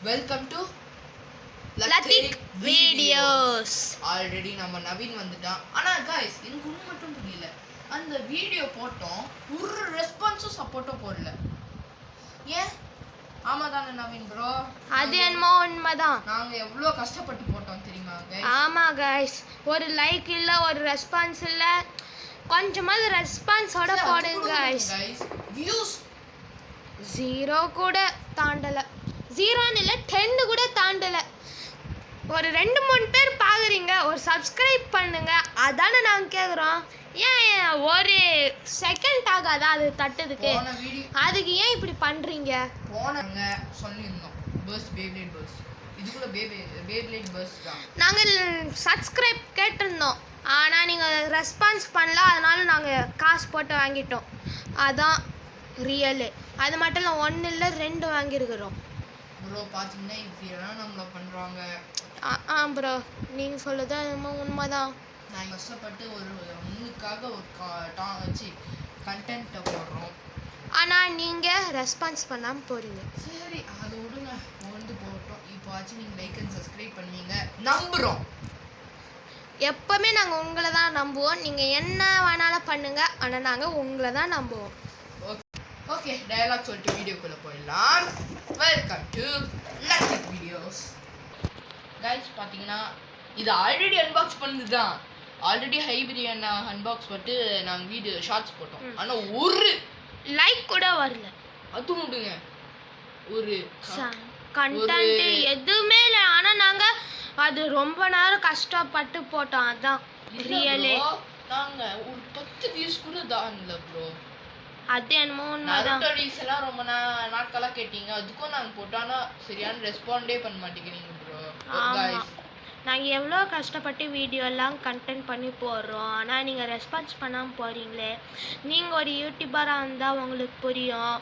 Welcome to Lathik videos. Already நம்ம நவீன் வந்துட்டான். ஆனா गाइस எனக்கு ஒண்ணு மட்டும் புரியல. அந்த வீடியோ போட்டோம், ஒரு ரெஸ்பான்ஸும் சப்போர்ட்டும் போடல. ஏன்? ஆமாதானே நவீன் ப்ரோ? அது என்னமோ உண்மைதான். நாங்க எவ்வளவு கஷ்டப்பட்டு போட்டோம் தெரியுமா गाइस? ஆமா गाइस, ஒரு லைக் இல்ல, ஒரு ரெஸ்பான்ஸ் இல்ல. கொஞ்சமாவது ரெஸ்பான்ஸோட போடுங்க गाइस. வியூஸ் 0 கூட தாண்டல. 0ன்னு இல்ல, 10 கூட தாண்டல. ஒரு 2-3 பேர் பாக்குறீங்க, ஒரு சப்ஸ்கிரைப் பண்ணுங்க, அதானே நாங்க கேக்குறோம். ஏன் ஒரு செகண்ட் ஆகாதா அது தட்டதுக்கு? அதுக்கு ஏன் இப்படி பண்றீங்க? போனங்க சொல்லிருந்தோம் பர்ஸ்ட் பேப்லேட் பர்ஸ்ட், இதுக்குள்ள பேப்லேட் பர்ஸ்ட் தான். நாங்க சப்ஸ்கிரைப் கேட்டிருந்தோம், ஆனா நீங்க ரெஸ்பான்ஸ் பண்ணல, அதனால நாங்க காசு போட்டு வாங்கிட்டோம். அதான் ரியல். அது மட்டும் இல்லை, 1 இல்லை 2 வாங்கியிருக்கிறோம் ப்ரோ. பார்த்தீங்கன்னா இப்படியெல்லாம் நம்மளை பண்ணுறாங்க. ப்ரோ, நீங்கள் சொல்லுறது என்னமோ உண்மைதான். நான் கஷ்டப்பட்டு உங்களுக்காக ஒரு வச்சு கண்டென்ட்டை போடுறோம், ஆனால் நீங்கள் ரெஸ்பான்ஸ் பண்ணாமல் போகிறீங்க. சரி அதை விடுங்க, போட்டோம். இப்போ ஆச்சு நீங்கள் லைக் அண்ட் சப்ஸ்கிரைப் பண்ணுவீங்க நம்புகிறோம். எப்போவுமே நாங்கள் உங்களை தான் நம்புவோம். நீங்கள் என்ன வேணாலும் பண்ணுங்கள், ஆனால் நாங்கள் உங்களை தான் நம்புவோம். ஓகே, டயலாக் சொல்லிட்டு வீடியோக்குள்ளே போயிடலாம். Welcome to Lathik videos. Guys பார்த்தீங்கன்னா இது ஆல்ரெடி அன்பாக்ஸ் பண்ணது தான். ஆல்ரெடி ஹைபிரியன் அன்பாக்ஸ் பண்ணிட்டு நாங்கள் வீடியோ ஷார்ட்ஸ் போட்டோம், ஆனால் ஒரு லைக் கூட வரல. அது விடுங்க, ஒரு கண்டென்ட் எதுவுமே இல்லை. ஆனால் நாங்கள் அது ரொம்ப நேரம் கஷ்டப்பட்டு போட்டோம். அதான் ரியலே. நாங்கள் ஒரு 10 வியூஸ் கூட தான் இல்லை ப்ரோ. அது என்னமோ உண்மைதான். எல்லாம் ரொம்ப நாட்களாக கேட்டீங்க, அதுக்கும் நாங்கள் போட்டோம், ஆனால் சரியான ரெஸ்பாண்டே பண்ண மாட்டேங்கிறீங்க ப்ரோ. நாங்கள் எவ்வளோ கஷ்டப்பட்டு வீடியோ எல்லாம் கண்டென்ட் பண்ணி போடுறோம், ஆனால் நீங்கள் ரெஸ்பான்ஸ் பண்ணாமல் போகிறீங்களே. நீங்கள் ஒரு யூடியூபராக இருந்தால் உங்களுக்கு புரியும்,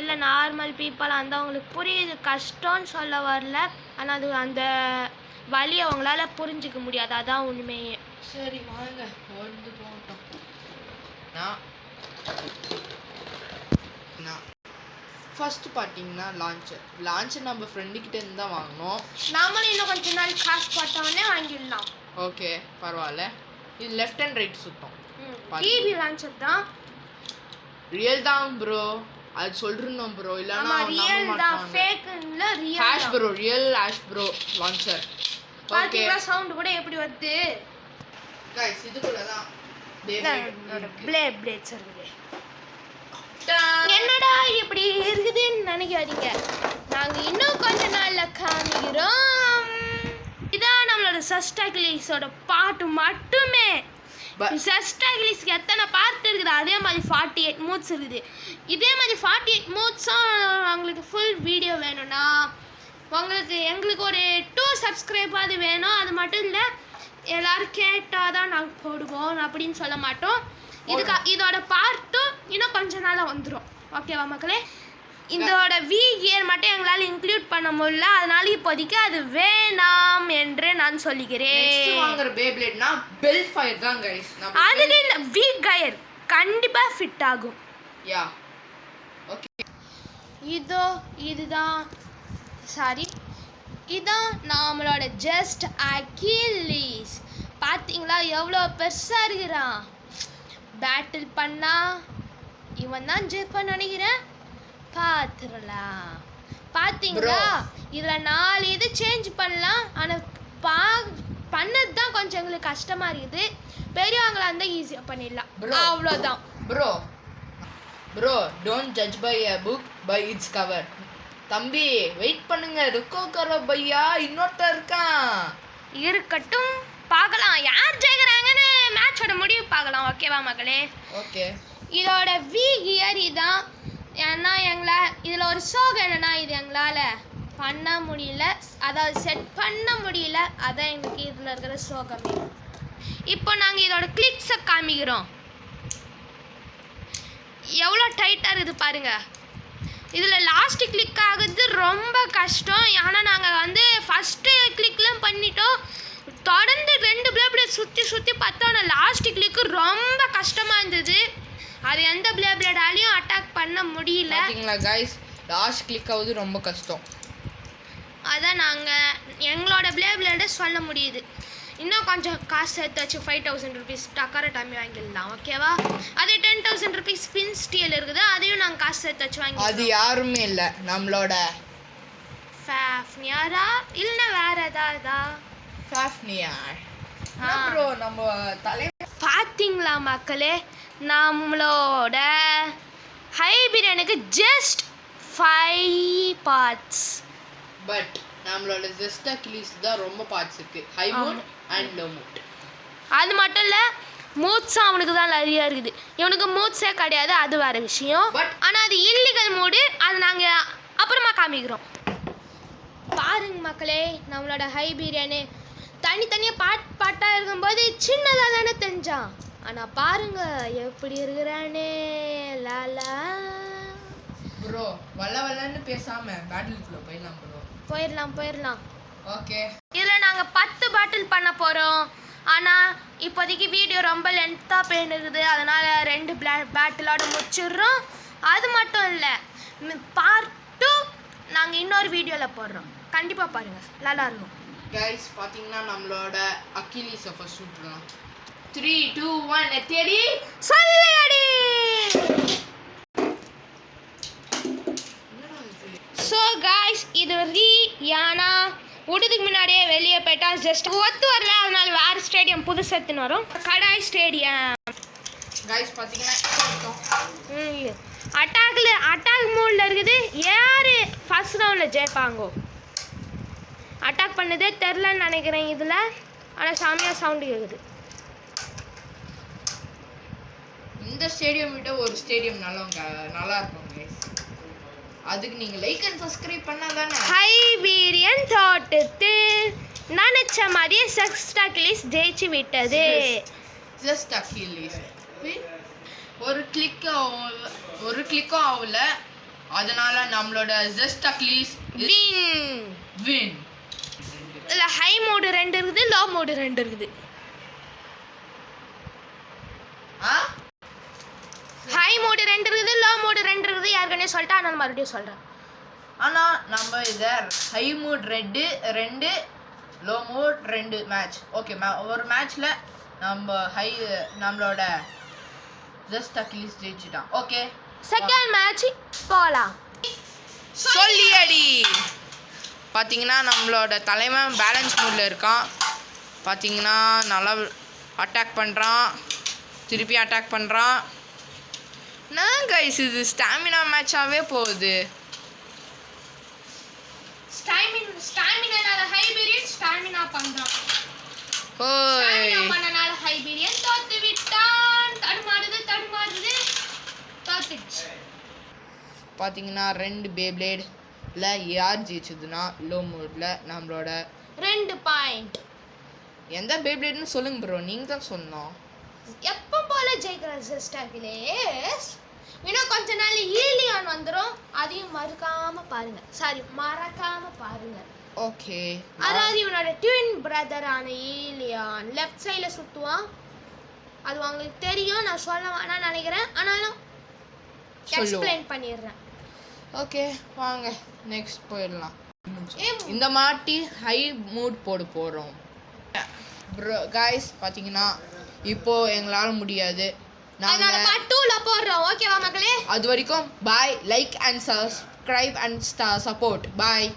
இல்லை நார்மல் பீப்புளாக இருந்தால் உங்களுக்கு புரியுது. கஷ்டம்னு சொல்ல வரல, ஆனால் அது அந்த வழியை அவங்களால புரிஞ்சிக்க முடியாது. அதான் உண்மையே. சரி வாங்க வந்து போட்டோம். ஃபர்ஸ்ட் பார்த்தீங்கன்னா லான்ச் நம்ம ஃப்ரெண்டுக்கிட்ட இருந்து தான் வாங்கினோம். நாமளும் இன்னும் கொஞ்ச நாள் காசு போட்டோன்னே வாங்கிடலாம். ஓகே பரவாயில்ல. இது லெஃப்ட் அண்ட் ரைட் சுத்தம். டிவி லான்ச்சர் தான். ரியல் தான் ப்ரோ, அது சொல்றோம் ப்ரோ. இல்லனா ரியல் தான், ஃபேக் இல்ல, real hash bro, real hash bro launcher. Okay, sound கூட எப்படி வருது गाइस? இதுக்குள்ள தான் பிளேட்ஸ் இருக்குது. என்னடா இப்படி இருக்குதுன்னு நினைக்காதீங்க, நாங்க இன்னும் கொஞ்ச நாள்ல காமிக்கிறோம். இதான் நம்மளோட சஸ்டாகிலிஸோட பாட்டு மட்டுமே. சஸ்டாகிலிஸ்க்கு எத்தனை பார்ட் இருக்குது, அதே மாதிரி 48 மூட்ஸ் இருக்குது. இதே மாதிரி 48 மூட்ஸும் உங்களுக்கு ஃபுல் வீடியோ வேணும்னா எங்களுக்கு ஒரு 2 சப்ஸ்கிரைப் அது வேணும். அது மட்டும் இல்லை, எல்லாரும் கேட்டால் தான் நாங்கள் போடுவோம் அப்படின்னு சொல்ல மாட்டோம். இதோட பார்ட்டும் இன்னும் கொஞ்ச நாளாக வந்துடும். ஓகேவா மக்களே? இதோட கியர் மட்டும் எங்களால் இன்க்ளூட் பண்ண முடியல, அதனால இப்போதைக்கு அது வேணாம் என்று நான் சொல்லிக்கிறேன். அதுக்கு இந்த கியர் கண்டிப்பாக ஃபிட் ஆகும். இதான் நம்மளோட ஜஸ்ட் அகிலிஸ். பார்த்தீங்களா எவ்வளோ பெருசாக இருக்கிறான்? பேட்டில் பண்ணா இவன் தான் ஜெயிப்பான்னு நினைக்கிறேன். பார்த்துடலாம். பார்த்தீங்களா, இதில் 4 இது சேஞ்ச் பண்ணலாம், ஆனால் பண்ணது தான் கொஞ்சம் எங்களுக்கு கஷ்டமாக இருக்குது. பெரியவங்களா இருந்தால் ஈஸியாக பண்ணிடலாம், அவ்வளோதான். Bro don't judge by a book by its cover. தம்பி வெயிட் பண்ணுங்க, ருக்கோ கரோ பையா இன்னொருத்தர் இருக்கான். இருக்கட்டும், பார்க்கலாம் யார் ஜெயிக்கிறாங்கன்னு. மேட்சோட முடிவு பார்க்கலாம். ஓகேவா மக்களே? ஓகே. இதோட கியர் இதான். ஏன்னா இதில் ஒரு சோகம் என்னன்னா, இது எங்களால் பண்ண முடியல, அதாவது செட் பண்ண முடியல. அதான் எங்களுக்கு இதில் இருக்கிற சோகமே. இப்போ நாங்கள் இதோட கிளிக்ஸை காமிக்கிறோம். எவ்வளோ டைட்டாக இருக்குது பாருங்கள். இதில் லாஸ்ட்டு கிளிக் ஆகுது ரொம்ப கஷ்டம். ஆனால் நாங்கள் ஃபஸ்ட்டு கிளிக்லாம் பண்ணிட்டோம், தொடர்ந்து 2 பிளேட் சுற்றி பார்த்தோம். ஆனால் லாஸ்ட் கிளிக்கு ரொம்ப கஷ்டமாக இருந்தது. அது எந்த பிளேடாலையும் அட்டாக் பண்ண முடியல. பார்த்தீங்களா गाइस? லாஸ்ட் கிளிக் ஆகுது ரொம்ப கஷ்டம். அதான் நாங்கள் எங்களோட பிளேபிளேண்டை சொல்ல முடியுது. இன்னும் கொஞ்சம் காசு சேர்த்து வச்சு 5000 ருபீஸ் டக்கார டாமி வாங்கிடலாம், ஓகேவா? அதே 10,000 ருபீஸ் ஸ்பின் ஸ்டீல் இருக்குது, அதையும் நாங்கள் காசு சேர்த்து வச்சு வாங்கி. அது யாருமே இல்லை, நம்மளோட ஃபேஃப்னியாரா இல்லைன்னா வேற ஏதாவதா? ஃபேஃப்னியார் ப்ரோ. நம்ம தலை பார்த்தீங்களா மக்களே, நம்மளோட ஹைபிரியனுக்கு ஜஸ்ட் 5 பார்ட்ஸ். பட் நம்மளோட ஜெஸ்ட் அக்கிலீஸ் தான் ரொம்ப பார்ட்ஸ் இருக்கு, high mode and low mode. அது மட்டும் இல்லை, மூட்ஸும் அவனுக்கு தான் நிறையா இருக்குது. இவனுக்கு மூட்ஸே கிடையாது, அது வேறு விஷயம். ஆனால் அது இல்லீகல் மூடு, அது நாங்கள் அப்புறமா காமிக்கிறோம். பாருங்க மக்களே, நம்மளோட ஹைபீரியனு தனித்தனியாக பாட்டாக இருக்கும்போது சின்னதாக தானே தெரிஞ்சான். ஆனால் பாருங்க எப்படி இருக்கிறானே. லாலா ப்ரோ, வல்லன்னு பேசாம பேட்டிலுக்குள்ள போயிடலாம் ப்ரோ. போயிடலாம். ஓகே, இதில் நாங்கள் 10 பேட்டில் பண்ண போகிறோம். ஆனால் இப்போதைக்கு வீடியோ ரொம்ப லென்த்தாக போயினுக்குது, அதனால் 2 பேட்டிலோட முடிச்சிடுறோம். அது மட்டும் இல்லை, பார்ட் 2 நாங்கள் இன்னொரு வீடியோவில் போடுறோம், கண்டிப்பாக பாருங்கள், நல்லா இருக்கும். கைஸ் பார்த்தீங்கன்னா நம்மளோட அக்கிலீஸை ஃபர்ஸ்ட் விட்டுருலாம். 3 2 1 எத்தேடி சொல்லியடி. ஸோ காய்ஸ், இது யானா விடுறதுக்கு முன்னாடியே வெளியே போயிட்டா, ஜஸ்ட் ஒத்து வரல, அதனால வேறு ஸ்டேடியம் புதுசு எடுத்துன்னு வரும், கடாய் ஸ்டேடியம். கைஸ் பார்த்தீங்கன்னா அட்டாக் மூடில் இருக்குது. யார் ஃபர்ஸ்ட் ரவுண்டில் ஜெயிப்பாங்கோ? அட்டாக் பண்ணதே தெரிலன்னு நினைக்கிறேன் இதில், ஆனால் சாமியாக சவுண்டு கேட்குது. இந்த ஸ்டேடியம் விட ஒரு ஸ்டேடியம் நல்லா இருக்கும் கைஸ். அதுக்கு நீங்கள் லைக் அண்ட் சப்ஸ்கிரைப் பண்ணால் தானே. ஹைபீரியன் தோட்டத்து நினச்ச மாதிரியே ஜஸ்ட் அக்கிலீஸ் ஜெயிச்சு விட்டது. ஜஸ்ட் அக்கிலீஸ் ஒரு கிளிக்கும் ஆகல, அதனால நம்மளோட ஜஸ்ட் அக்கிலீஸ் வின். இல்லை, ஹை மோடு 2 இருக்குது, லோ மோடு 2 இருக்குது. ஹை மோடு 2 இருக்குது, லோ மோடு 2 இருக்குது. யாருக்குன்னே சொல்லிட்டா, நான் மறுபடியும் சொல்கிறேன். ஆனால் நம்ம இதை high mode 2 low mode 2 match. Okay, ஒரு மேட்ச்சில் நம்மளோட ஜஸ்ட் அக்கிலீஸ் ஜெயிச்சிட்டான். ஓகே, செகண்ட் மேட்ச் போகலாம். சொல்லியடி. பார்த்தீங்கன்னா நம்மளோட தலைவன் பேலன்ஸ் மூடில் இருக்கான். பார்த்தீங்கன்னா நல்லா அட்டாக் பண்ணுறான், திருப்பி அட்டாக் பண்ணுறான். நான் கைஸ் இது ஸ்டாமினா மேட்சாகவே போகுது. ஸ்டாமினால ஹைபீரியன் ஸ்டாமினா பண்ணுறான். ஓய், பண்ணனால ஹைபீரியன் தோத்து விட்டான். தடுமாறுது தோத்துச்சு. பார்த்தீங்கன்னா 2 பேப்ளேடில் யார் ஜெயிச்சதுன்னா லோ மோடில் நம்மளோட 2 பாயிண்ட். எந்த பேப்ளேட்னு சொல்லுங்க ப்ரோ, நீங்கள் தான் சொன்னோம். எப்போ போல ஜெயிக்கிற ஜஸ்ட் அக்கிலீஸ். இன்னும் கொஞ்ச நாள் ஈலியான் வந்துடும், அதையும் மறக்காம பாருங்க. ஓகே, அதாவது இவனோட ட்வின் பிரதரான ஈலியான் லெஃப்ட் சைடில் சுற்றுவான். அது உங்களுக்கு தெரியும், நான் சொல்ல வேணாம்னு நினைக்கிறேன், ஆனாலும் எக்ஸ்பிளைன் பண்ணிடுறேன். ஓகே, வாங்க நெக்ஸ்ட் போயிடலாம். இந்த மாட்டி ஹை மூட் போகிறோம் ப்ரோ. காய்ஸ் பார்த்தீங்கன்னா இப்போது எங்களால் முடியாது, நாங்கள் பார்ட் 2ல போடுறோம், ஓகேவா மக்களே? அது வரைக்கும் bye. Like and subscribe and support. Bye.